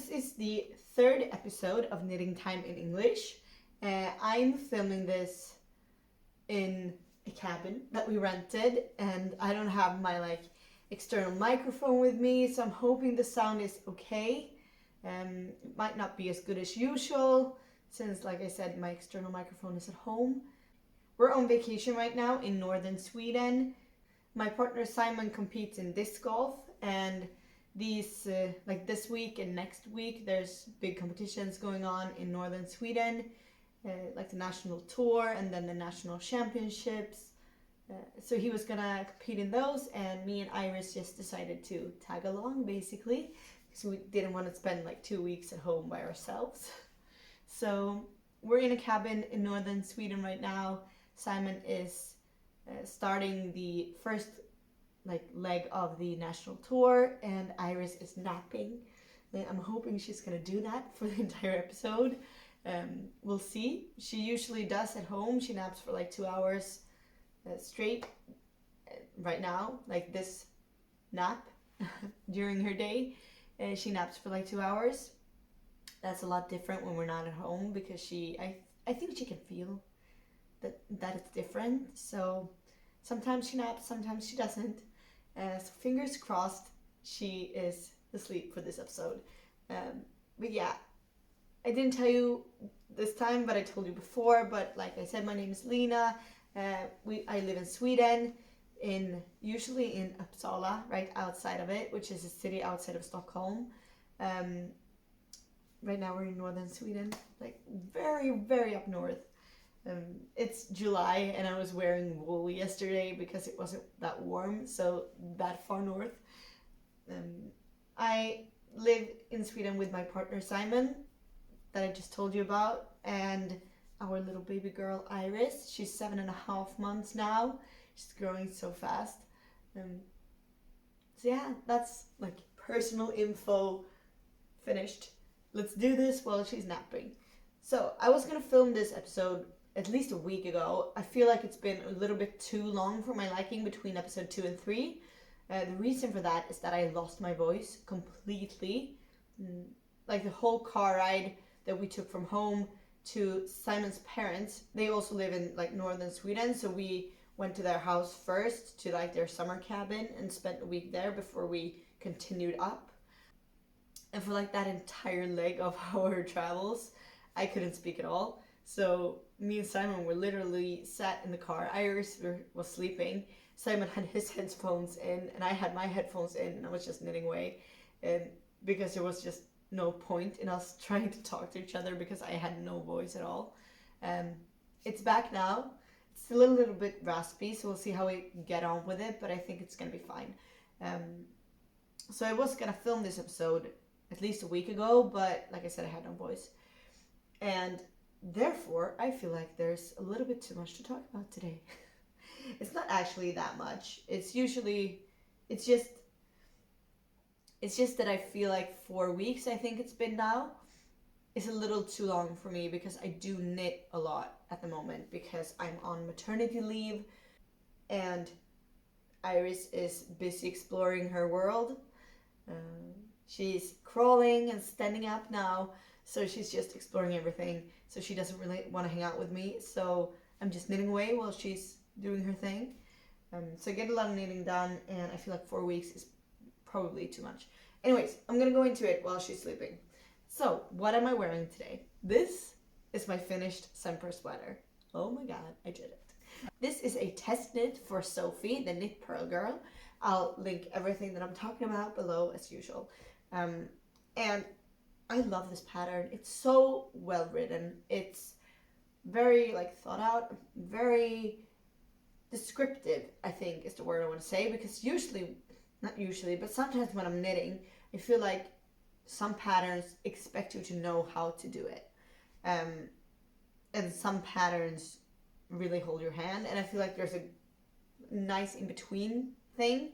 this is the third episode of Knitting Time in English. I'm filming this in a cabin that we rented, and I don't have my external microphone with me, so I'm hoping the sound is okay. It might not be as good as usual since, like I said, my external microphone is at home. We're on vacation right now in northern Sweden. My partner Simon competes in disc golf, and these this week and next week there's big competitions going on in northern Sweden, like the national tour and then the national championships. So he was gonna compete in those, and me and Iris just decided to tag along basically because we didn't want to spend like 2 weeks at home by ourselves. So we're in a cabin in northern Sweden right now. Simon is starting the first leg of the national tour, and Iris is napping. I'm hoping she's gonna do that for the entire episode. We'll see. She usually does at home. She naps for like 2 hours straight right now, like this nap during her day. She naps for like 2 hours. That's a lot different when we're not at home because I think she can feel that it's different. So sometimes she naps, sometimes she doesn't. So fingers crossed she is asleep for this episode. But yeah, I didn't tell you this time, but I told you before. But like I said, my name is Lana. I live in Sweden, usually in Uppsala, right outside of it, which is a city outside of Stockholm. Right now we're in northern Sweden, like very, very up north. It's July and I was wearing wool yesterday because it wasn't that warm, so that far north. I live in Sweden with my partner Simon, that I just told you about, and our little baby girl Iris. She's 7.5 months now. She's growing so fast. So yeah, that's like personal info finished. Let's do this while she's napping. So I was gonna film this episode at least a week ago. I feel like it's been a little bit too long for my liking between episode 2 and 3. The reason for that is that I lost my voice completely. Like the whole car ride that we took from home to Simon's parents, they also live in like northern Sweden, so we went to their house first to like their summer cabin and spent a week there before we continued up. And for like that entire leg of our travels, I couldn't speak at all. So me and Simon were literally sat in the car. Iris was sleeping. Simon had his headphones in and I had my headphones in, and I was just knitting away. And because there was just no point in us trying to talk to each other because I had no voice at all. It's back now. It's still a little bit raspy, so we'll see how we get on with it, but I think it's gonna be fine. So I was gonna film this episode at least a week ago, but like I said, I had no voice. And therefore, I feel like there's a little bit too much to talk about today. It's not actually that much. It's just that I feel like 4 weeks, I think it's been now, is a little too long for me because I do knit a lot at the moment because I'm on maternity leave and Iris is busy exploring her world. She's crawling and standing up now, so she's just exploring everything. So she doesn't really want to hang out with me, so I'm just knitting away while she's doing her thing. So I get a lot of knitting done, and I feel like 4 weeks is probably too much. Anyways, I'm gonna go into it while she's sleeping. So, what am I wearing today? This is my finished Semper sweater. Oh my god, I did it. This is a Testknit for Sophie, the knit pearl girl. I'll link everything that I'm talking about below as usual. And I love this pattern. It's so well written. It's very thought out, very descriptive, I think is the word I want to say, because not usually, but sometimes when I'm knitting, I feel like some patterns expect you to know how to do it. And some patterns really hold your hand, and I feel like there's a nice in-between thing.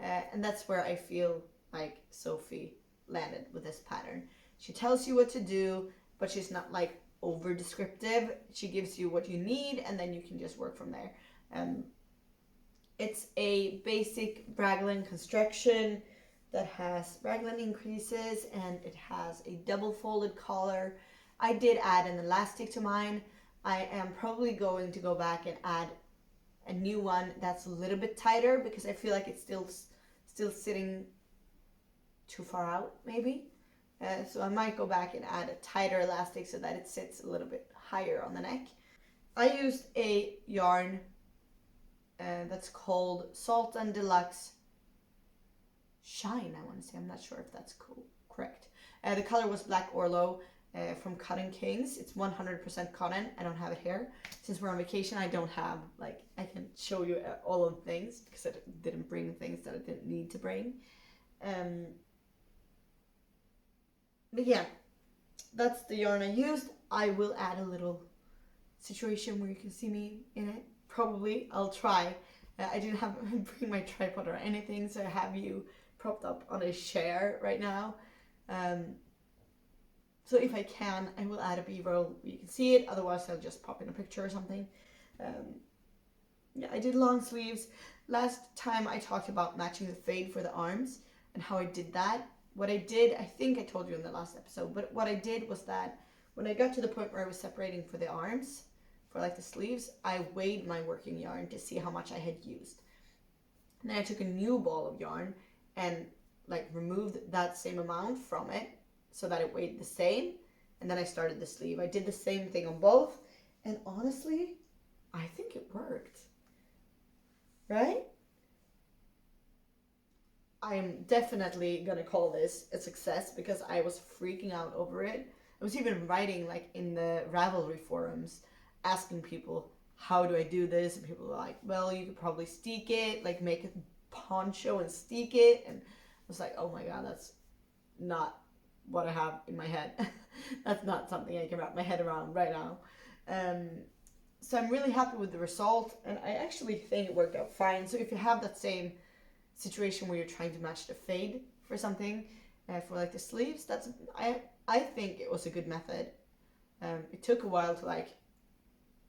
And that's where I feel like Sophie landed with this pattern. She tells you what to do, but she's not over descriptive. She gives you what you need, and then you can just work from there. It's a basic raglan construction that has raglan increases and it has a double folded collar. I did add an elastic to mine. I am probably going to go back and add a new one that's a little bit tighter because I feel like it's still sitting too far out maybe. So I might go back and add a tighter elastic so that it sits a little bit higher on the neck. I used a yarn that's called Sultan Deluxe Shine, I want to say. I'm not sure if that's correct. The color was Black Orlov from Cotton Kings. It's 100% cotton. I don't have it here. Since we're on vacation, I don't have, like, I can show you all of the things because I didn't bring things that I didn't need to bring. But yeah, that's the yarn I used. I will add a little situation where you can see me in it. Probably. I'll try. I didn't have bring my tripod or anything, so I have you propped up on a chair right now. So if I can, I will add a b-roll where you can see it. Otherwise, I'll just pop in a picture or something. Yeah, I did long sleeves. Last time I talked about matching the fade for the arms and how I did that. What I did, I think I told you in the last episode, but what I did was that when I got to the point where I was separating for the arms, for like the sleeves, I weighed my working yarn to see how much I had used. And then I took a new ball of yarn and like removed that same amount from it so that it weighed the same. And then I started the sleeve. I did the same thing on both. And honestly, I think it worked. Right? I'm definitely gonna call this a success because I was freaking out over it. I was even writing like in the Ravelry forums asking people, how do I do this? And people were like, well, you could probably steek it, like make a poncho and steek it. And I was like, oh my god, that's not what I have in my head. That's not something I can wrap my head around right now. So I'm really happy with the result, and I actually think it worked out fine. So if you have that same situation where you're trying to match the fade for something, for like the sleeves, I think it was a good method. It took a while to like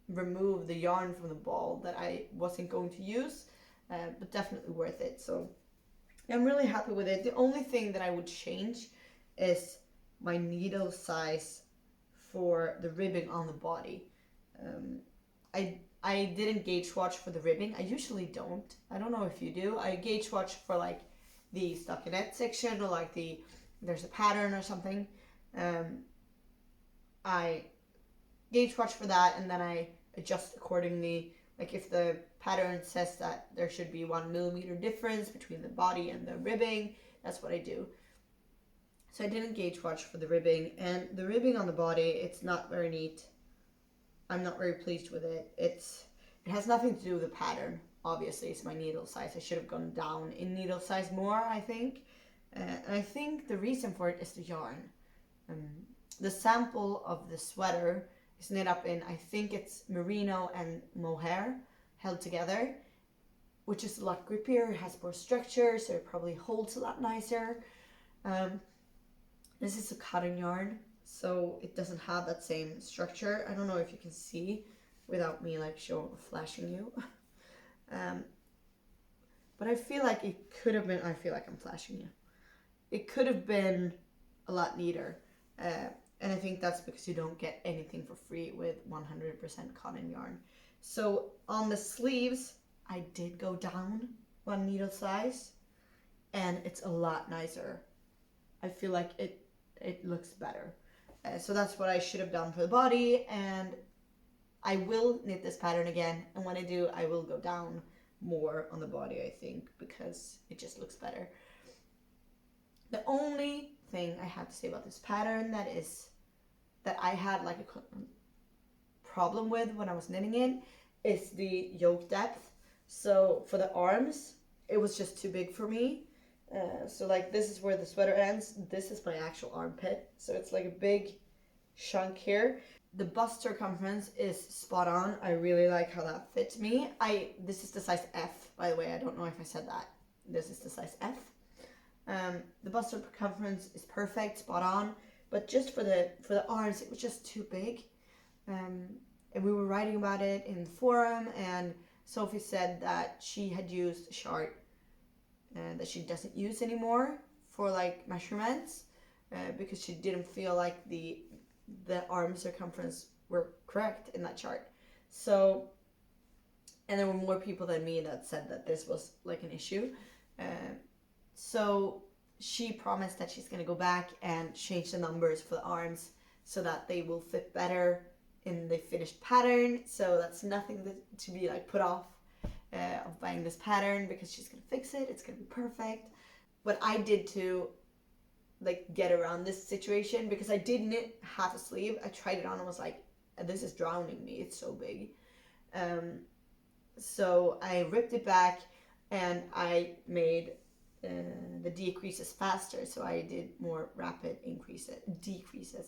remove the yarn from the ball that I wasn't going to use, but definitely worth it. So I'm really happy with it. The only thing that I would change is my needle size for the ribbing on the body. I didn't gauge swatch for the ribbing. I usually don't. I don't know if you do. I gauge swatch for like the stockinette section or like there's a pattern or something. I gauge swatch for that and then I adjust accordingly. Like if the pattern says that there should be 1 millimeter difference between the body and the ribbing, that's what I do. So I didn't gauge swatch for the ribbing, and the ribbing on the body, it's not very neat. I'm not very pleased with it. It has nothing to do with the pattern. Obviously, it's my needle size. I should have gone down in needle size more, I think. And I think the reason for it is the yarn. The sample of the sweater is knit up in, I think it's merino and mohair held together, which is a lot grippier. It has more structure, so it probably holds a lot nicer. This is a cotton yarn, so it doesn't have that same structure. I don't know if you can see without me like flashing you. But I feel like it could have been, I feel like I'm flashing you. It could have been a lot neater. And I think that's because you don't get anything for free with 100% cotton yarn. So on the sleeves, I did go down 1 needle size and it's a lot nicer. I feel like it looks better. So that's what I should have done for the body, and I will knit this pattern again, and when I do, I will go down more on the body, I think, because it just looks better. The only thing I have to say about this pattern that I had like a problem with when I was knitting it is the yoke depth. So for the arms, it was just too big for me. So like this is where the sweater ends. This is my actual armpit. So it's like a big chunk here. The bust circumference is spot on. I really like how that fits me. This is the size F, by the way. I don't know if I said that. This is the size F. The bust circumference is perfect, spot on. But just for the arms, it was just too big. And we were writing about it in the forum, and Sophie said that she had used a chart that she doesn't use anymore for like measurements because she didn't feel like the arm circumference were correct in that chart. So, and there were more people than me that said that this was like an issue. So she promised that she's going to go back and change the numbers for the arms so that they will fit better in the finished pattern. So that's nothing to be like put off of buying this pattern, because she's going to fix it. It's going to be perfect. What I did to like get around this situation, because I did knit half a sleeve, I tried it on and was like, this is drowning me, it's so big. So I ripped it back and I made the decreases faster. So I did more rapid decreases,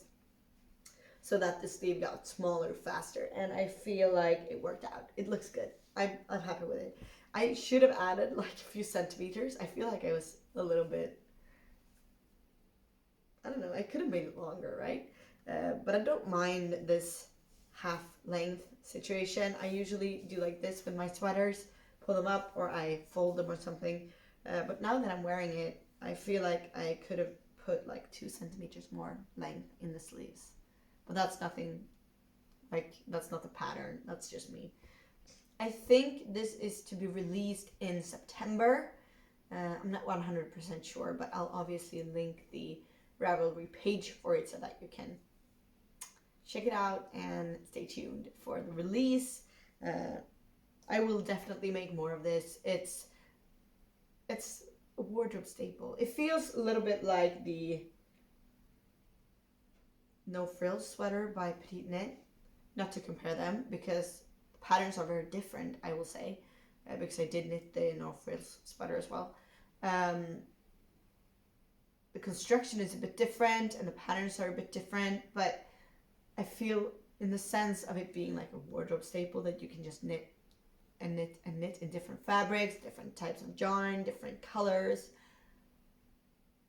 so that the sleeve got smaller faster, and I feel like it worked out. It looks good. I'm happy with it. I should have added like a few centimeters. I feel like I was a little bit, I don't know, I could have made it longer, right? But I don't mind this half length situation. I usually do like this with my sweaters, pull them up, or I fold them or something. But now that I'm wearing it, I feel like I could have put like 2 centimeters more length in the sleeves. But that's nothing, like, that's not the pattern, that's just me. I think this is to be released in September. I'm not 100% sure, but I'll obviously link the Ravelry page for it so that you can check it out and stay tuned for the release. I will definitely make more of this. It's a wardrobe staple. It feels a little bit like the No Frills sweater by Petite Knit. Not to compare them, because the patterns are very different, I will say, because I did knit the No Frills sweater as well. The construction is a bit different and the patterns are a bit different, but I feel in the sense of it being like a wardrobe staple that you can just knit and knit and knit in different fabrics, different types of yarn, different colors.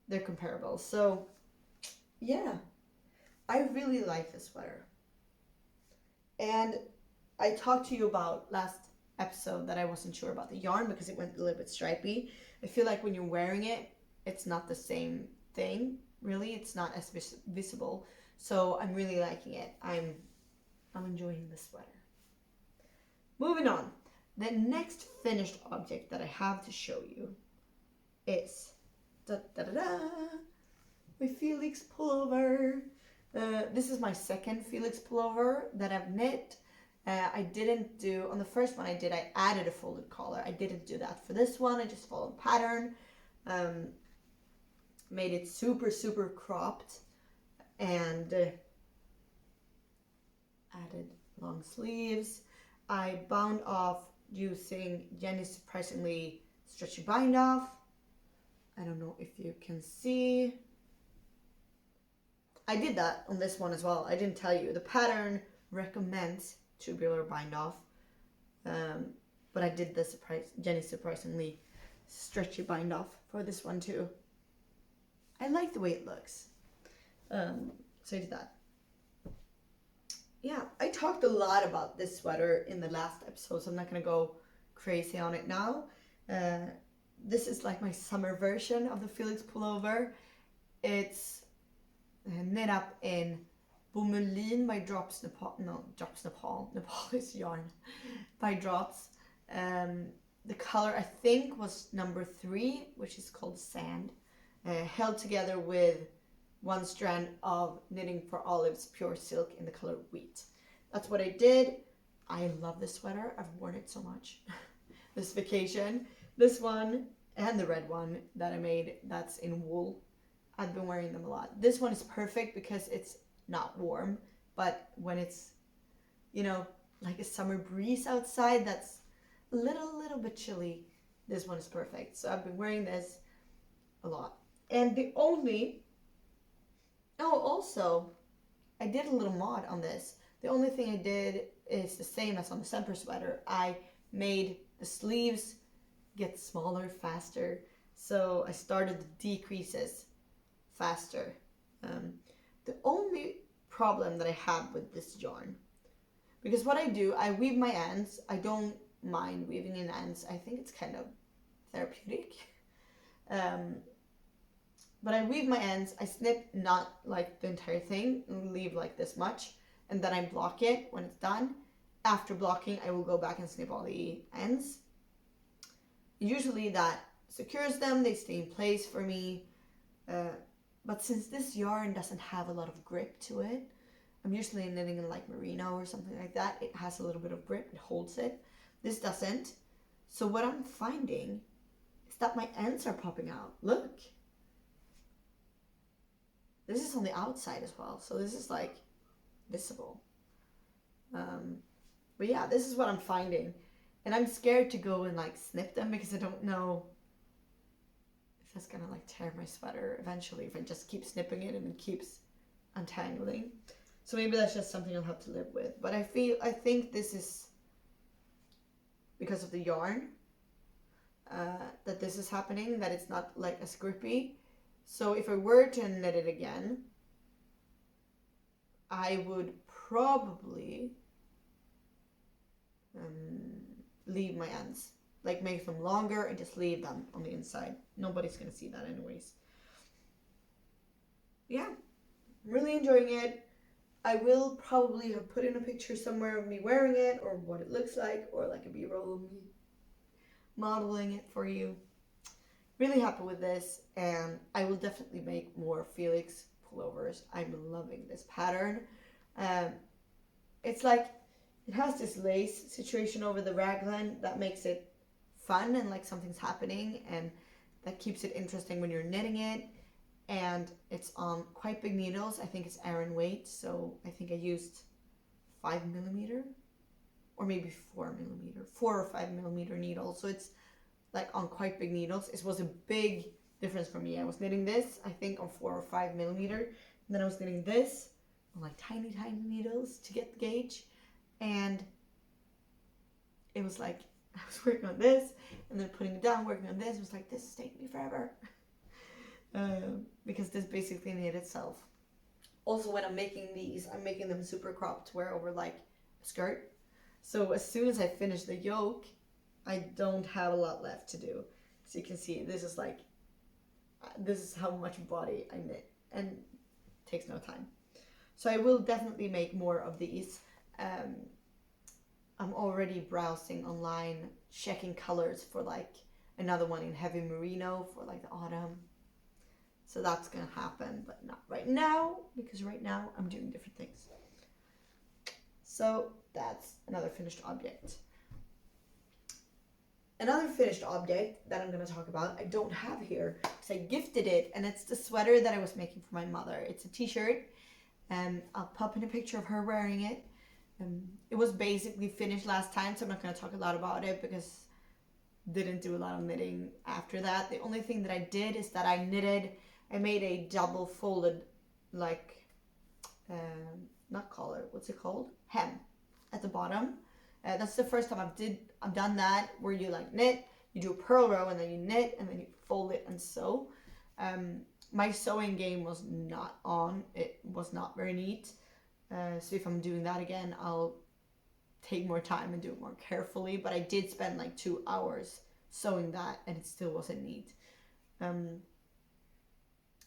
They're comparable. So yeah, I really like this sweater. And I talked to you about last episode that I wasn't sure about the yarn because it went a little bit stripy. I feel like when you're wearing it, it's not the same thing, really. It's not as visible. So I'm really liking it. I'm enjoying this sweater. Moving on. The next finished object that I have to show you is my Felix pullover. This is my second Felix pullover that I've knit. I didn't do, on the first one I added a folded collar. I didn't do that for this one. I just followed pattern. Made it super, super cropped and added long sleeves. I bound off using Jenny's surprisingly stretchy bind off. I don't know if you can see. I did that on this one as well. I didn't tell you. The pattern recommends tubular bind off. But I did the Jenny's surprisingly stretchy bind off for this one too. I like the way it looks. So I did that. Yeah, I talked a lot about this sweater in the last episode, so I'm not going to go crazy on it now. This is like my summer version of the Felix pullover. It's knit up in Bomull-Lin by Nepal. Nepal is yarn. By Drops. The color I think was number 3, which is called Sand. Held together with one strand of Knitting for Olive's pure silk in the color Wheat. That's what I did. I love this sweater. I've worn it so much this vacation. This one and the red one that I made that's in wool. I've been wearing them a lot. This one is perfect because it's not warm, but when it's, you know, like a summer breeze outside that's a little bit chilly, this one is perfect. So I've been wearing this a lot. And the only, also, I did a little mod on this. The only thing I did is the same as on the Semper sweater. I made the sleeves get smaller faster. So I started the decreases faster. The only problem that I have with this yarn, because what I do, I weave my ends. I don't mind weaving in ends. I think it's kind of therapeutic. but I weave my ends. I snip not like the entire thing, and leave like this much, and then I block it when it's done. After blocking, I will go back and snip all the ends. Usually that secures them, they stay in place for me. But since this yarn doesn't have a lot of grip to it, I'm usually knitting in like merino or something like that. It has a little bit of grip, it holds it. This doesn't. So what I'm finding is that my ends are popping out. Look. This is on the outside as well, so this is like visible. But yeah, this is what I'm finding. And I'm scared to go and like snip them because I don't know if that's gonna like tear my sweater eventually if I just keep snipping it and it keeps untangling. So maybe that's just something I'll have to live with. But I think this is because of the yarn that this is happening, that it's not like as grippy. So if I were to knit it again, I would probably leave my ends, like make them longer and just leave them on the inside. Nobody's gonna see that anyways. Yeah, I'm really enjoying it. I will probably have put in a picture somewhere of me wearing it or what it looks like, or like a b-roll of me modeling it for you. Really happy with this, and I will definitely make more Felix pullovers. I'm loving this pattern. It's like it has this lace situation over the raglan that makes it fun and like something's happening, and that keeps it interesting when you're knitting it. And it's on quite big needles. I think it's Aran weight, so I think I used 5mm or maybe 4mm, 4 or 5mm needles. So it's like on quite big needles. It was a big difference for me. I was knitting this, I think, on 4 or 5mm, and then I was knitting this on like tiny needles to get the gauge. And it was like I was working on this and then putting it down, working on this. It was like, this is taking me forever. Because this basically knit itself. Also, when I'm making these, I'm making them super cropped to wear over like a skirt. So as soon as I finish the yoke, I don't have a lot left to do. So you can see this is like, this is how much body I knit, and it takes no time. So I will definitely make more of these. I'm already browsing online, checking colors for like another one in heavy merino for like the autumn. So that's gonna happen, but not right now, because right now I'm doing different things. So that's another finished object. Another finished object that I'm gonna talk about, I don't have here, because I gifted it, and it's the sweater that I was making for my mother. It's a t-shirt, and I'll pop in a picture of her wearing it. It was basically finished last time, so I'm not gonna talk a lot about it, because didn't do a lot of knitting after that. The only thing that I did is that I made a double folded, like, not collar, what's it called? Hem at the bottom. That's the first time I've done that, where you like knit, you do a purl row, and then you knit, and then you fold it and sew. My sewing game was not on. It was not very neat. So if I'm doing that again, I'll take more time and do it more carefully. But I did spend like 2 hours sewing that, and it still wasn't neat. And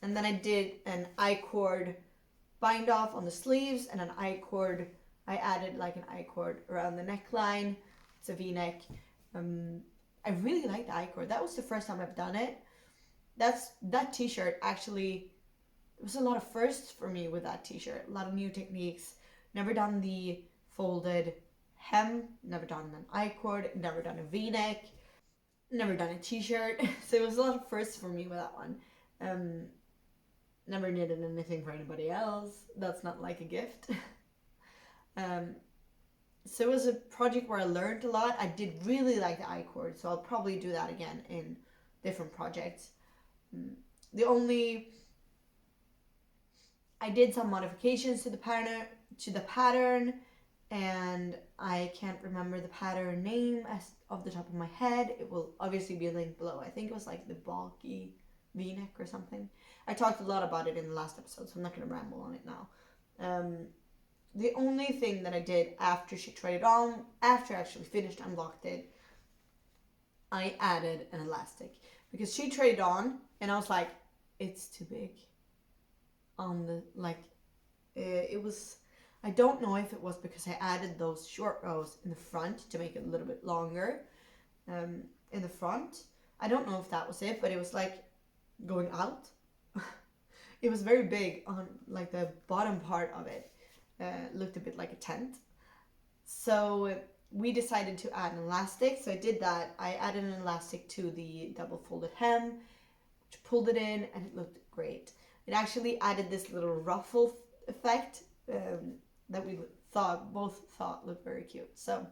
then I did an I-cord bind off on the sleeves, and an I-cord, I added like an I-cord around the neckline. It's a V-neck. I really like the I-cord. That was the first time I've done it. That t-shirt actually, it was a lot of firsts for me with that t-shirt. A lot of new techniques. Never done the folded hem, never done an I-cord, never done a V-neck, never done a t-shirt. So it was a lot of firsts for me with that one. Never knitted anything for anybody else. That's not like a gift. So it was a project where I learned a lot. I did really like the I-cord, so I'll probably do that again in different projects. I did some modifications to the pattern, and I can't remember the pattern name off the top of my head. It will obviously be linked below. I think it was like the bulky V-neck or something. I talked a lot about it in the last episode, so I'm not going to ramble on it now. The only thing that I did after she tried it on, after I actually finished unlocked it, I added an elastic. Because she tried it on, and I was like, it's too big on the, like, it was, I don't know if it was because I added those short rows in the front to make it a little bit longer in the front. I don't know if that was it, but it was like going out. It was very big on like the bottom part of it. Looked a bit like a tent. So we decided to add an elastic. So I did that. I added an elastic to the double folded hem, which pulled it in, and it looked great. It actually added this little ruffle effect that we both thought looked very cute. So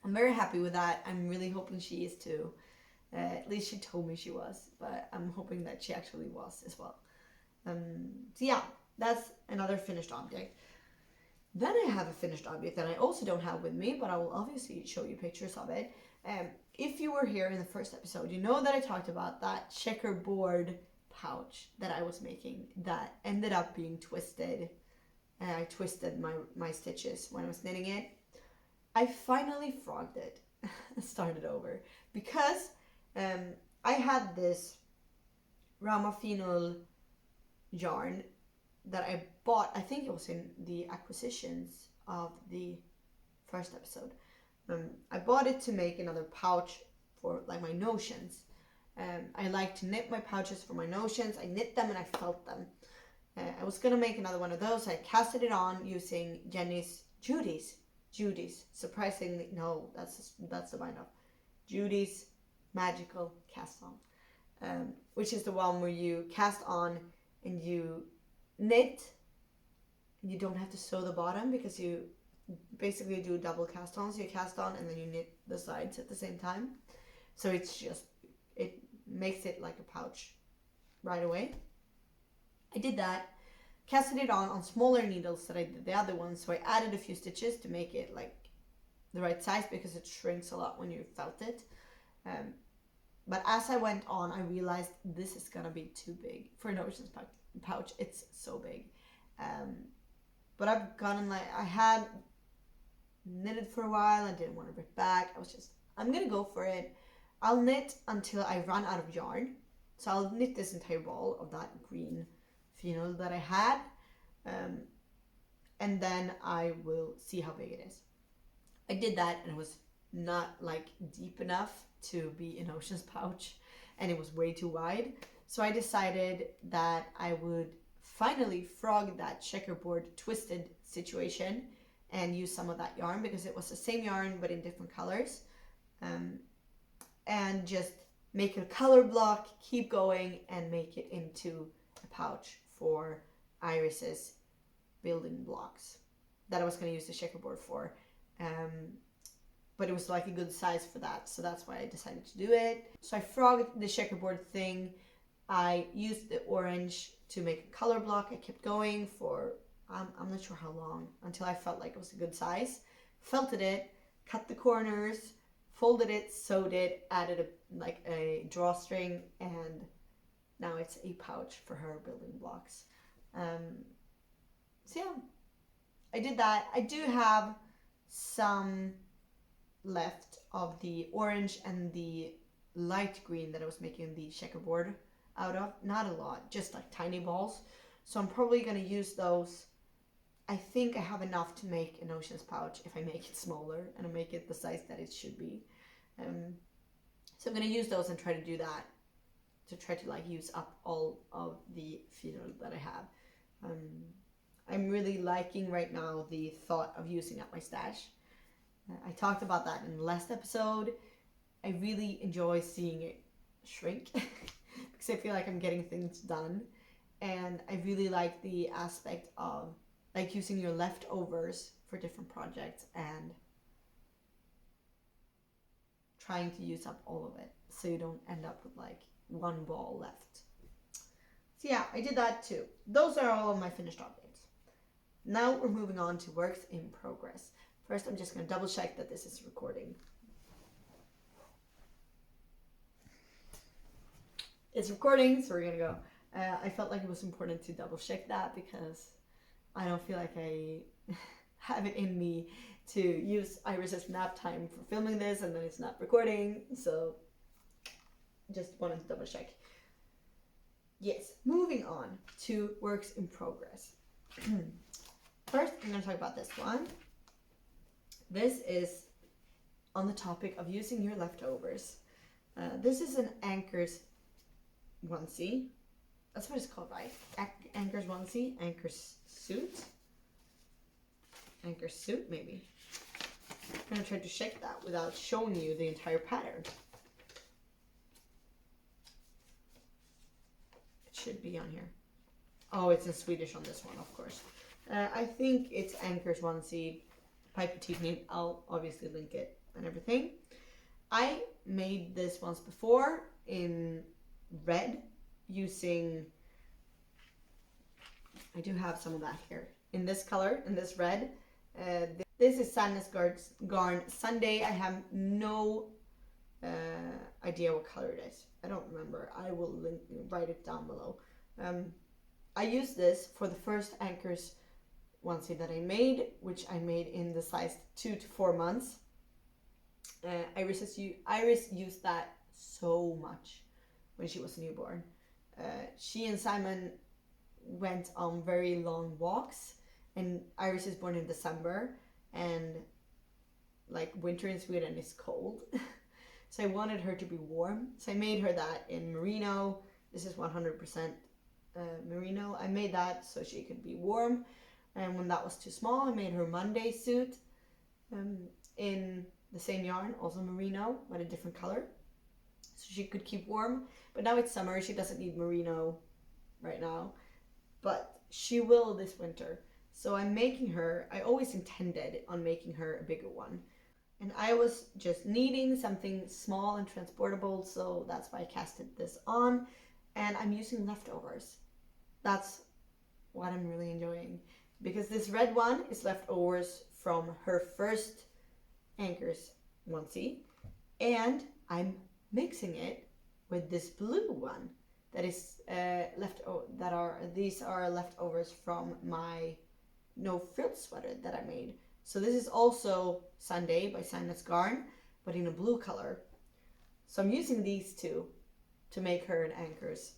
I'm very happy with that. I'm really hoping she is too. At least she told me she was, but I'm hoping that she actually was as well. So yeah, that's another finished object. Then I have a finished object that I also don't have with me, but I will obviously show you pictures of it. If you were here in the first episode, you know that I talked about that checkerboard pouch that I was making that ended up being twisted. I twisted my stitches when I was knitting it. I finally frogged it and started over because I had this Rauma finull yarn that I bought. I think it was in the acquisitions of the first episode. I bought it to make another pouch for like my notions. I like to knit my pouches for my notions. I knit them and I felt them. I was gonna make another one of those. I casted it on using Judy's. Surprisingly, no, that's the bind off. Judy's magical cast on, which is the one where you cast on and you knit. You don't have to sew the bottom because you basically do a double cast on. So you cast on and then you knit the sides at the same time. So it's just, it makes it like a pouch right away. I did that, casted it on smaller needles that I did the other one. So I added a few stitches to make it like the right size because it shrinks a lot when you felt it. But as I went on, I realized this is gonna be too big for an ocean's pouch. It's so big. But I've gotten like, I had knitted for a while. I didn't want to rip back. I'm gonna go for it. I'll knit until I run out of yarn. So I'll knit this entire ball of that green finull that I had. And then I will see how big it is. I did that and it was not like deep enough to be an ocean's pouch and it was way too wide. So I decided that I would finally frog that checkerboard twisted situation and use some of that yarn because it was the same yarn but in different colors, and just make a color block, keep going and make it into a pouch for Iris's building blocks that I was going to use the checkerboard for. But it was like a good size for that, so that's why I decided to do it. So I frogged the checkerboard thing. I used the orange to make a color block. I kept going for, I'm not sure how long, until I felt like it was a good size. Felted it, cut the corners, folded it, sewed it, added a drawstring, and now it's a pouch for her building blocks. So yeah, I did that. I do have some left of the orange and the light green that I was making the checkerboard out of. Not a lot, just like tiny balls. So I'm probably going to use those. I think I have enough to make an ocean's pouch if I make it smaller and I make it the size that it should be. So I'm going to use those and try to do that, to try to like use up all of the finull that I have. I'm really liking right now the thought of using up my stash. I talked about that in the last episode. I really enjoy seeing it shrink because I feel like I'm getting things done, and I really like the aspect of like using your leftovers for different projects and trying to use up all of it so you don't end up with like one ball left. So yeah, I did that too. Those are all of my finished objects. Now we're moving on to works in progress. First, I'm just going to double check that this is recording. It's recording, so we're going to go. I felt like it was important to double check that because I don't feel like I have it in me to use Iris's nap time for filming this and then it's not recording. So just wanted to double check. yes, moving on to works in progress. First, I'm going to talk about this one. This is on the topic of using your leftovers. This is an Anker's onesie. That's what it's called, right? Anker's onesie, Anker's suit. Anker's suit, maybe. I'm going to try to check that without showing you the entire pattern. It should be on here. Oh, it's in Swedish on this one, of course. I think it's Anker's onesie by Testknit. I'll obviously link it and everything. I made this once before in red using, I do have some of that here, in this color, in this red. This is Sadness Garn Sunday. I have no idea what color it is. I don't remember. I will write it down below. I used this for the first Anker's onesie that I made, which I made in the size 2 to 4 months. Iris used that so much when she was a newborn. She and Simon went on very long walks, and Iris is born in December, and like winter in Sweden is cold. So I wanted her to be warm, so I made her that in merino. This is 100% merino. I made that so she could be warm, and when that was too small, I made her Monday suit in the same yarn, also merino, but a different color, so she could keep warm. But now it's summer, she doesn't need merino right now, but she will this winter. So I'm making her, I always intended on making her a bigger one, and I was just needing something small and transportable, so that's why I casted this on. And I'm using leftovers. That's what I'm really enjoying, because this red one is leftovers from her first Anker's onesie, and I'm mixing it with this blue one that is these are leftovers from my no frill sweater that I made. So this is also Sunday by Sadness Garn, but in a blue color. So I'm using these two to make her an Anker's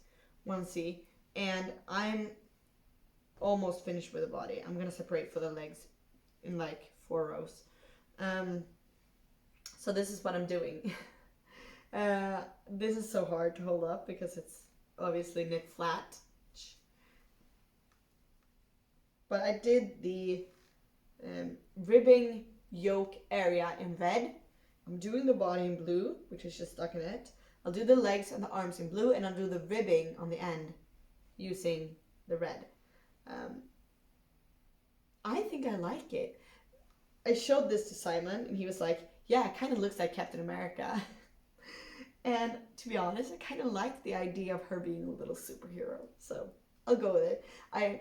onesie, and I'm almost finished with the body. I'm gonna separate for the legs in like 4 rows. So this is what I'm doing. This is so hard to hold up because it's obviously knit flat. But I did the ribbing yoke area in red. I'm doing the body in blue, which is just stuck in it. I'll do the legs and the arms in blue, and I'll do the ribbing on the end using the red. I think I like it. I showed this to Simon, and he was like, yeah, it kind of looks like Captain America. And to be honest, I kind of liked the idea of her being a little superhero, so I'll go with it. I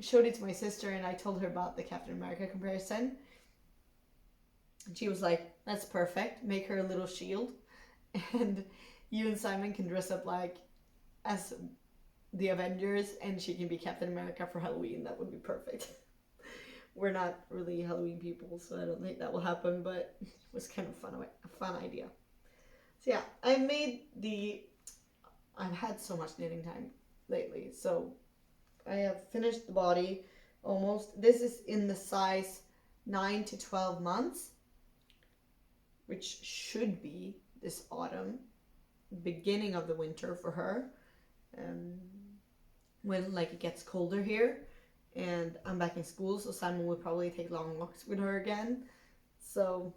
showed it to my sister, and I told her about the Captain America comparison. And she was like, that's perfect. Make her a little shield. And you and Simon can dress up like as the Avengers, and she can be Captain America for Halloween. That would be perfect. We're not really Halloween people, so I don't think that will happen, but it was kind of a fun idea. So yeah, I've had so much knitting time lately, so I have finished the body almost. This is in the size 9 to 12 months, which should be this autumn, beginning of the winter for her, when like it gets colder here, and I'm back in school, so Simon will probably take long walks with her again. So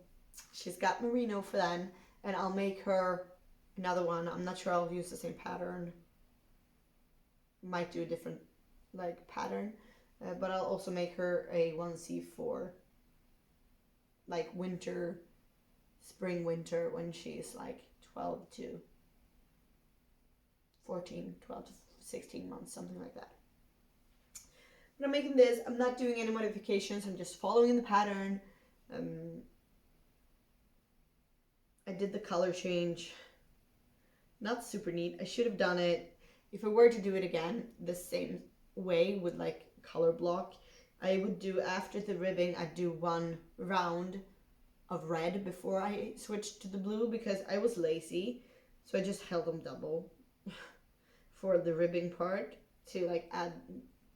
she's got merino for then, and I'll make her another one. I'm not sure I'll use the same pattern. Might do a different like pattern, but I'll also make her a onesie for like winter, spring, winter, when she's like 12 to 14, 12 to 16 months, something like that. But I'm making this, I'm not doing any modifications, I'm just following the pattern. I did the color change, not super neat. I should have done it, if I were to do it again, the same way with like color block. I would do, after the ribbing, I'd do one round of red before I switched to the blue, because I was lazy, so I just held them double for the ribbing part to like add,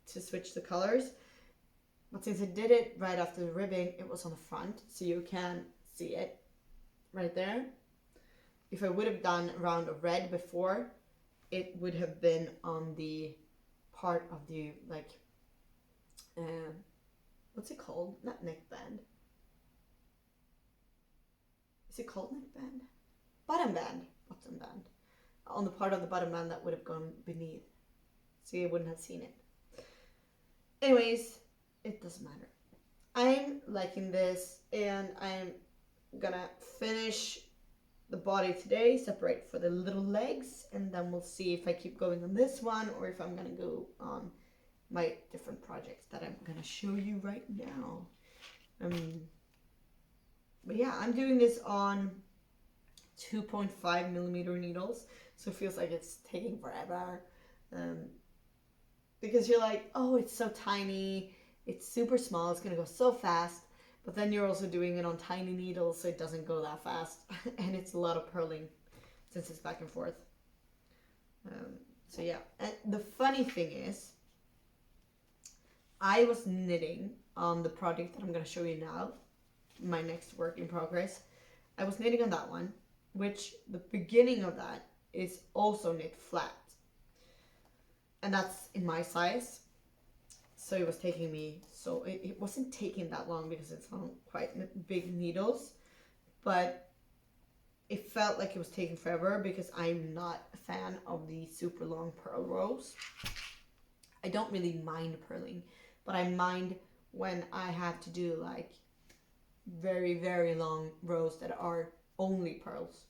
to switch the colors. But since I did it right after the ribbing, it was on the front, so you can see it right there. If I would have done a round of red before, it would have been on the part of the, like, what's it called? Not neckband. Is it called neckband? Bottom band. Bottom band. On the part of the bottom band that would have gone beneath. So you wouldn't have seen it. Anyways, it doesn't matter. I'm liking this, and I'm gonna finish the body today, separate for the little legs, and then we'll see if I keep going on this one or if I'm gonna go on my different projects that I'm gonna show you right now. But yeah, I'm doing this on 2.5 millimeter needles, so it feels like it's taking forever. Because you're like, oh, it's so tiny, it's super small, it's gonna go so fast. But then you're also doing it on tiny needles, so it doesn't go that fast. And it's a lot of purling since it's back and forth. So yeah, and the funny thing is, I was knitting on the project that I'm going to show you now, my next work in progress. I was knitting on that one, which the beginning of that is also knit flat. And that's in my size. So it was taking me, so it wasn't taking that long because it's on quite big needles, but it felt like it was taking forever because I'm not a fan of the super long purl rows. I don't really mind purling, but I mind when I have to do like very, very long rows that are only pearls,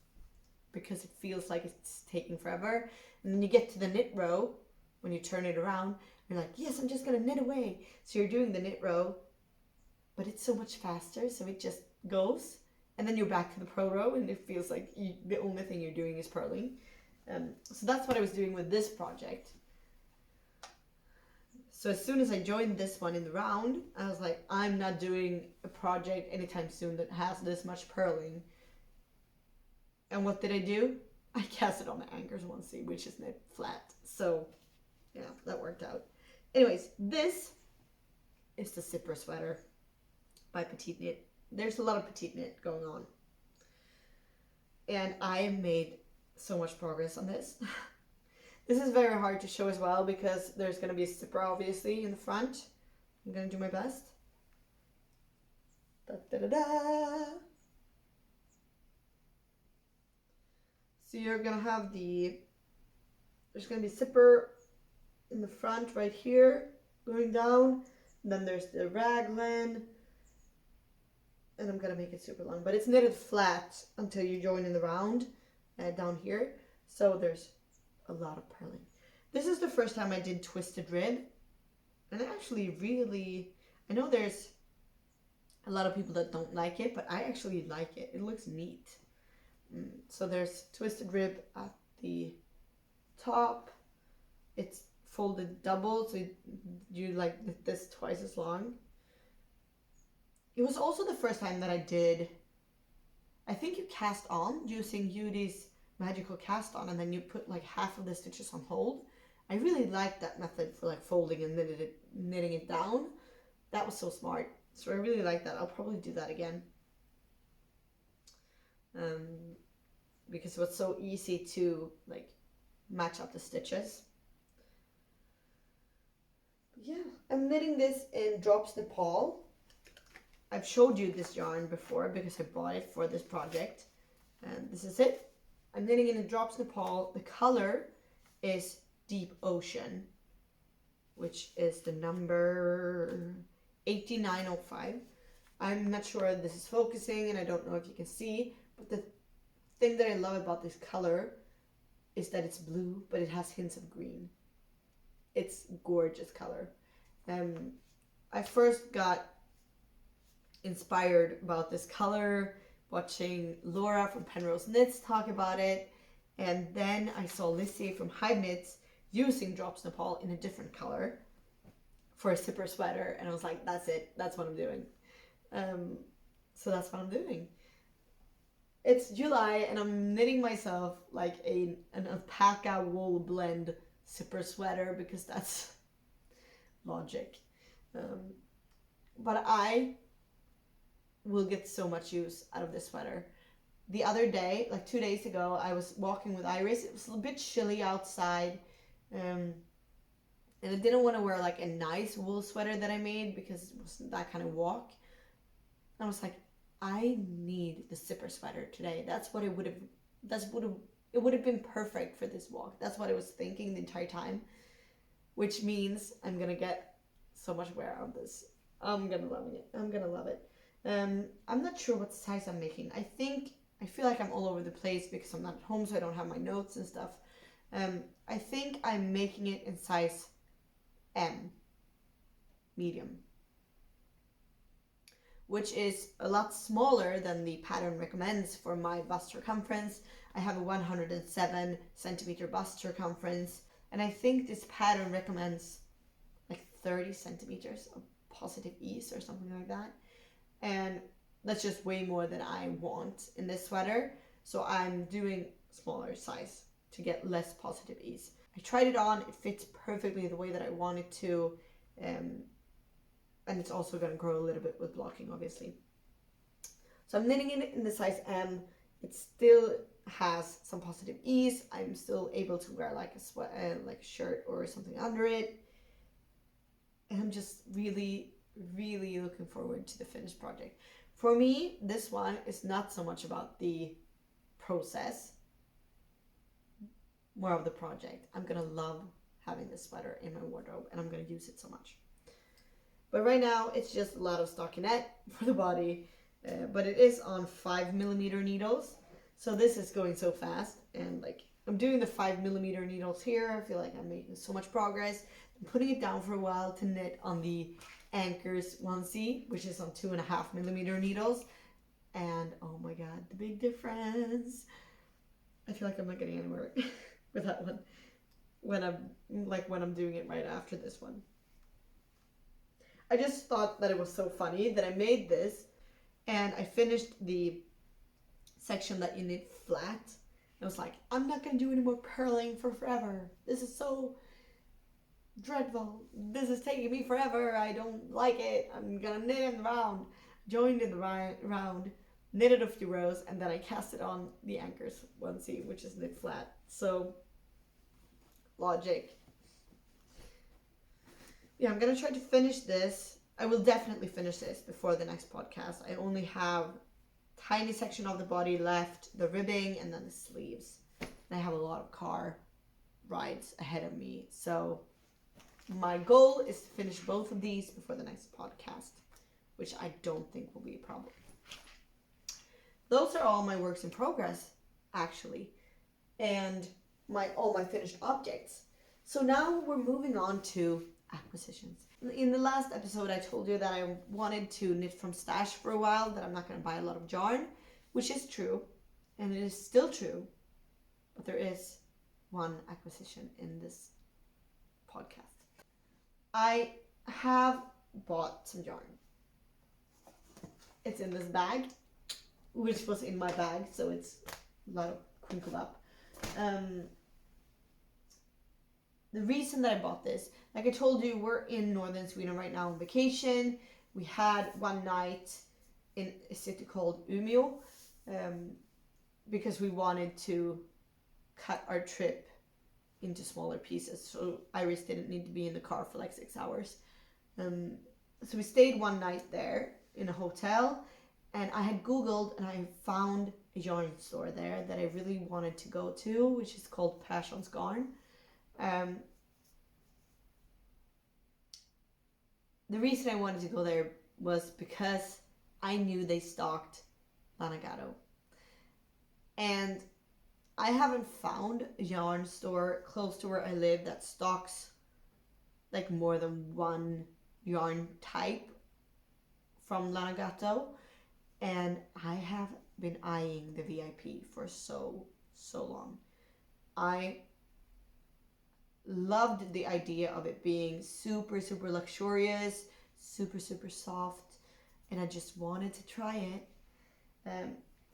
because it feels like it's taking forever. And then you get to the knit row, when you turn it around, you're like, yes, I'm just gonna knit away. So you're doing the knit row, but it's so much faster, so it just goes. And then you're back to the purl row, and it feels like the only thing you're doing is purling. So that's what I was doing with this project. So as soon as I joined this one in the round, I was like, I'm not doing a project anytime soon that has this much purling. And what did I do? I cast it on the Anker's onesie, which is knit flat. So yeah, that worked out. Anyways, this is the zipper sweater by Petite Knit. There's a lot of Petite Knit going on. And I have made so much progress on this. This is very hard to show as well because there's going to be a zipper obviously in the front. I'm going to do my best. Da, da, da, da. So you're going to have there's going to be a zipper in the front right here going down. And then there's the raglan. And I'm going to make it super long. But it's knitted flat until you join in the round down here. So there's a lot of purling. This is the first time I did twisted rib. And I actually really, I know there's a lot of people that don't like it, but I actually like it. It looks neat. So there's twisted rib at the top. It's folded double, so you like this twice as long. It was also the first time that I did, I think you cast on using Judy's magical cast on, and then you put like half of the stitches on hold. I really like that method for like folding and knitting it down. That was so smart. So I really like that. I'll probably do that again. Because it was so easy to like match up the stitches. Yeah, I'm knitting this in Drops Nepal. I've showed you this yarn before because I bought it for this project. And this is it. I'm knitting in Drops Nepal. The color is Deep Ocean, which is the number 8905. I'm not sure if this is focusing and I don't know if you can see, but the thing that I love about this color is that it's blue, but it has hints of green. It's gorgeous color. I first got inspired about this color watching Laura from Penrose Knits talk about it, and then I saw Lizzie from Hive Knits using Drops Nepal in a different color for a zipper sweater, and I was like, that's it, that's what I'm doing. So that's what I'm doing. It's July and I'm knitting myself like an alpaca wool blend zipper sweater because that's logic. But I will get so much use out of this sweater. The other day, like 2 days ago, I was walking with Iris. It was a bit chilly outside. And I didn't want to wear like a nice wool sweater that I made because it wasn't that kind of walk. I was like, I need the zipper sweater today. It would have been perfect for this walk. That's what I was thinking the entire time. Which means I'm gonna get so much wear out of this. I'm gonna love it. I'm gonna love it. I'm not sure what size I'm making. I feel like I'm all over the place because I'm not at home, so I don't have my notes and stuff. I think I'm making it in size M, medium, which is a lot smaller than the pattern recommends for my bust circumference. I have a 107 centimeter bust circumference, and I think this pattern recommends like 30 centimeters of positive ease or something like that. And that's just way more than I want in this sweater. So I'm doing smaller size to get less positive ease. I tried it on, it fits perfectly the way that I want it to. And it's also going to grow a little bit with blocking, obviously. So I'm knitting it in the size M. It still has some positive ease. I'm still able to wear like a shirt or something under it. And I'm just really, really looking forward to the finished project. For me, this one is not so much about the process, more of the project. I'm gonna love having this sweater in my wardrobe and I'm gonna use it so much. But right now it's just a lot of stockinette for the body, but it is on 5mm needles. So this is going so fast, and like I'm doing the 5mm needles here. I feel like I'm making so much progress. I'm putting it down for a while to knit on the Anker's onesie, which is on 2.5mm needles. And oh my god, the big difference. I feel like I'm not getting anywhere with that one when I'm doing it right after this one. I just thought that it was so funny that I made this and I finished the section that you knit flat. I was like, I'm not gonna do any more purling for forever. This is so dreadful. This is taking me forever. I don't like it. I'm gonna knit in the round. Joined in the round, knitted a few rows, and then I cast it on the Anker's onesie, which is knit flat. So, logic. Yeah, I'm gonna try to finish this. I will definitely finish this before the next podcast. I only have a tiny section of the body left, the ribbing, and then the sleeves. And I have a lot of car rides ahead of me. So my goal is to finish both of these before the next podcast, which I don't think will be a problem. Those are all my works in progress, actually, and all my finished objects. So now we're moving on to acquisitions. In the last episode, I told you that I wanted to knit from stash for a while, that I'm not going to buy a lot of yarn, which is true, and it is still true, but there is one acquisition in this podcast. I have bought some yarn. It's in this bag, which was in my bag, so it's a lot of crinkled up. The reason that I bought this, like I told you, we're in northern Sweden right now on vacation. We had one night in a city called Umeå because we wanted to cut our trip into smaller pieces, so Iris didn't need to be in the car for like 6 hours. So we stayed one night there in a hotel, and I had Googled and I found a yarn store there that I really wanted to go to, which is called akrylgarn. The reason I wanted to go there was because I knew they stocked Lana Gatto. And I haven't found a yarn store close to where I live that stocks like more than one yarn type from Lana Gatto. And I have been eyeing the VIP for so long. I loved the idea of it being super luxurious, super soft, and I just wanted to try it.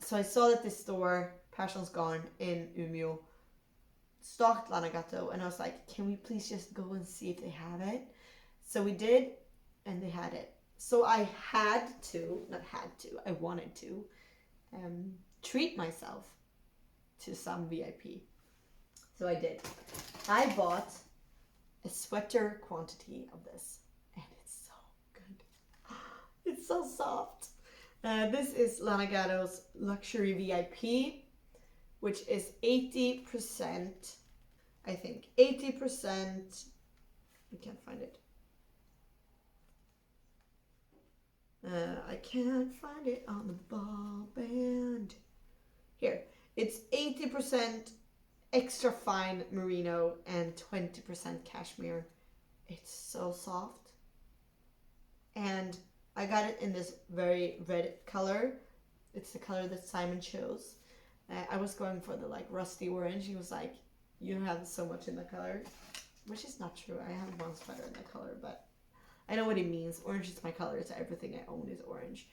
So I saw that this store, akrylgarn in Umeå, stocked Lana Gatto, and I was like, can we please just go and see if they have it? So we did, and they had it. So I wanted to treat myself to some VIP. So I did. I bought a sweater quantity of this, and it's so good. It's so soft. This is Lana Gatto's Luxury VIP, which is 80%, I think. 80%, I can't find it. I can't find it on the ball band. Here, it's 80% extra fine merino and 20% cashmere. It's so soft. And I got it in this very red color. It's the color that Simon chose. I was going for the like rusty orange. He was like, you have so much in the color, which is not true. I have one sweater in the color, but I know what he means. Orange is my color. It's everything I own is orange.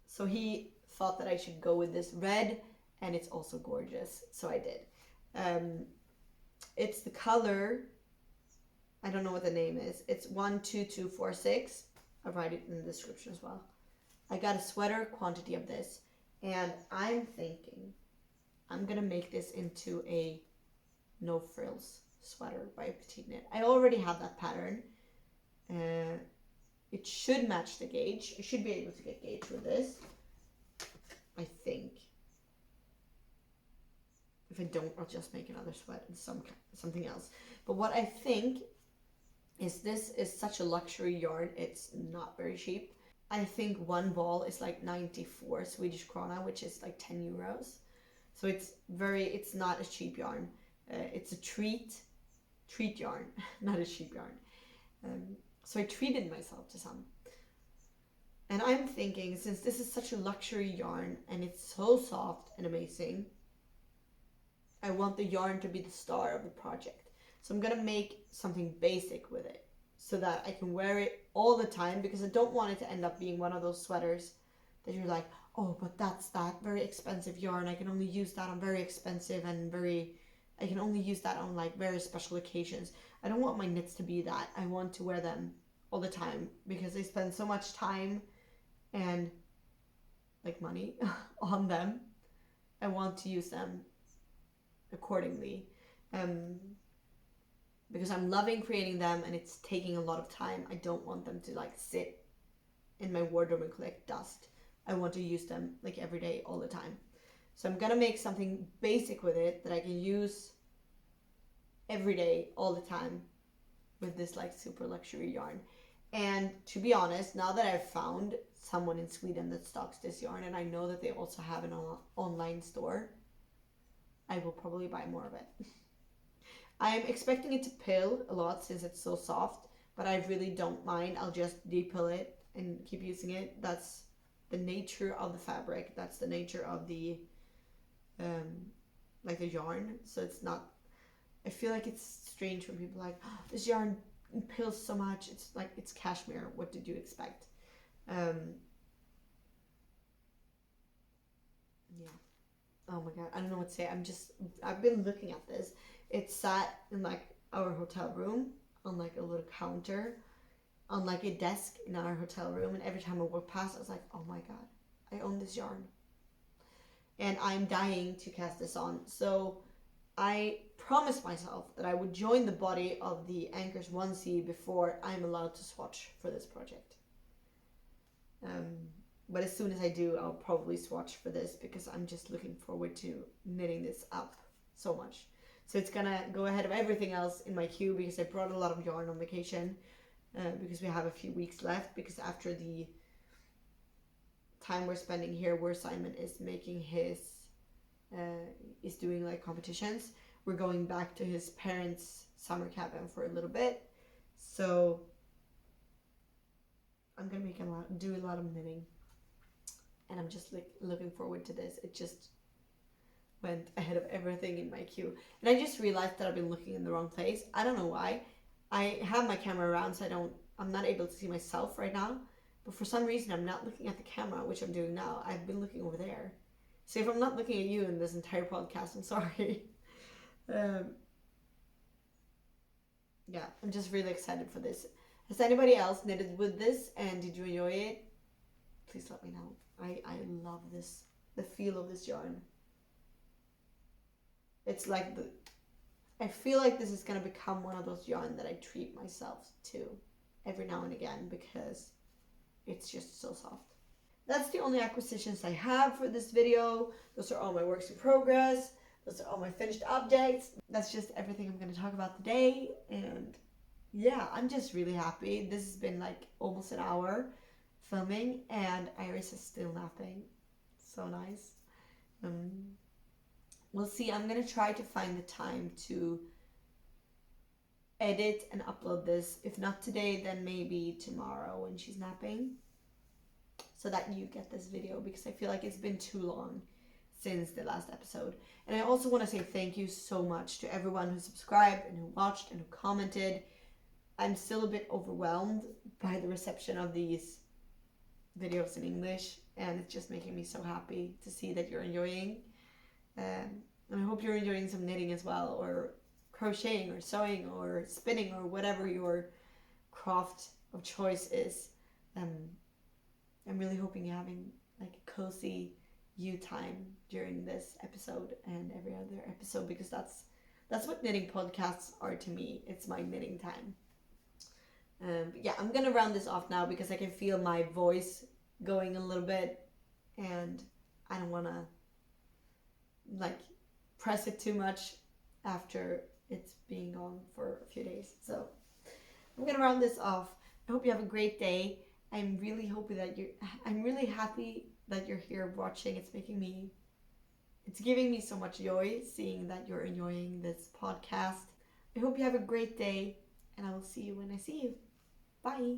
So he thought that I should go with this red, and it's also gorgeous. So I did. It's the color, I don't know what the name is. It's 12246. I'll write it in the description as well. I got a sweater quantity of this, and I'm thinking I'm gonna make this into a no frills sweater by Testknit. I already have that pattern. It should match the gauge. I should be able to get gauge with this, I think. If I don't, I'll just make another sweat and something else. But what I think is this is such a luxury yarn. It's not very cheap. I think one ball is like 94 Swedish krona, which is like 10 euros. So it's not a cheap yarn. It's a treat yarn, not a cheap yarn. So I treated myself to some. And I'm thinking, since this is such a luxury yarn and it's so soft and amazing, I want the yarn to be the star of the project. So I'm gonna make something basic with it so that I can wear it all the time, because I don't want it to end up being one of those sweaters that you're like, oh, but that's that very expensive yarn. I can only use that on very expensive and I can only use that on like very special occasions. I don't want my knits to be that. I want to wear them all the time because I spend so much time and like money on them. I want to use them accordingly. Because I'm loving creating them and it's taking a lot of time. I don't want them to like sit in my wardrobe and collect dust. I want to use them like every day, all the time. So I'm gonna make something basic with it that I can use every day, all the time, with this like super luxury yarn. And to be honest, now that I've found someone in Sweden that stocks this yarn, and I know that they also have an online store, I will probably buy more of it. I'm expecting it to pill a lot since it's so soft, but I really don't mind. I'll just depill it and keep using it. That's the nature of the fabric. That's the nature of the like the yarn. So it's not, I feel like it's strange when people are like, oh, this yarn pills so much. It's like, it's cashmere. What did you expect? Yeah. Oh my god, I don't know what to say. I've been looking at this. It sat in like our hotel room on like a little counter on like a desk in our hotel room, and every time I walked past I was like, oh my god, I own this yarn and I'm dying to cast this on. So I promised myself that I would join the body of the Anker's onesie before I'm allowed to swatch for this project. But as soon as I do, I'll probably swatch for this because I'm just looking forward to knitting this up so much. So it's gonna go ahead of everything else in my queue because I brought a lot of yarn on vacation because we have a few weeks left, because after the time we're spending here where Simon is making his, is doing like competitions, we're going back to his parents' summer cabin for a little bit. So I'm gonna do a lot of knitting, and I'm just like looking forward to this. It just went ahead of everything in my queue, and I just realized that I've been looking in the wrong place. I don't know why. I have my camera around, so I'm not able to see myself right now, but for some reason I'm not looking at the camera, which I'm doing now. I've been looking over there, So if I'm not looking at you in this entire podcast, I'm sorry. Yeah, I'm just really excited for this. Has anybody else knitted with this and did you enjoy it? Please let me know. I love this, the feel of this yarn. It's like I feel like this is gonna become one of those yarn that I treat myself to every now and again because it's just so soft. That's the only acquisitions I have for this video. Those are all my works in progress. Those are all my finished objects. That's just everything I'm going to talk about today. And yeah, I'm just really happy. This has been like almost an hour filming and Iris is still napping. So nice. We'll see. I'm going to try to find the time to edit and upload this. If not today, then maybe tomorrow when she's napping, so that you get this video, because I feel like it's been too long since the last episode. And I also want to say thank you so much to everyone who subscribed and who watched and who commented. I'm still a bit overwhelmed by the reception of these videos in English, and it's just making me so happy to see that you're enjoying. And I hope you're enjoying some knitting as well, or crocheting or sewing or spinning or whatever your craft of choice is. I'm really hoping you're having like a cozy you time during this episode and every other episode, because that's what knitting podcasts are to me. It's my knitting time. But yeah, I'm gonna round this off now because I can feel my voice going a little bit and I don't wanna like press it too much after it's being gone for a few days. So I'm gonna round this off. I hope you have a great day. I'm really happy that you're here watching. It's giving me so much joy seeing that you're enjoying this podcast. I hope you have a great day and I will see you when I see you. Bye.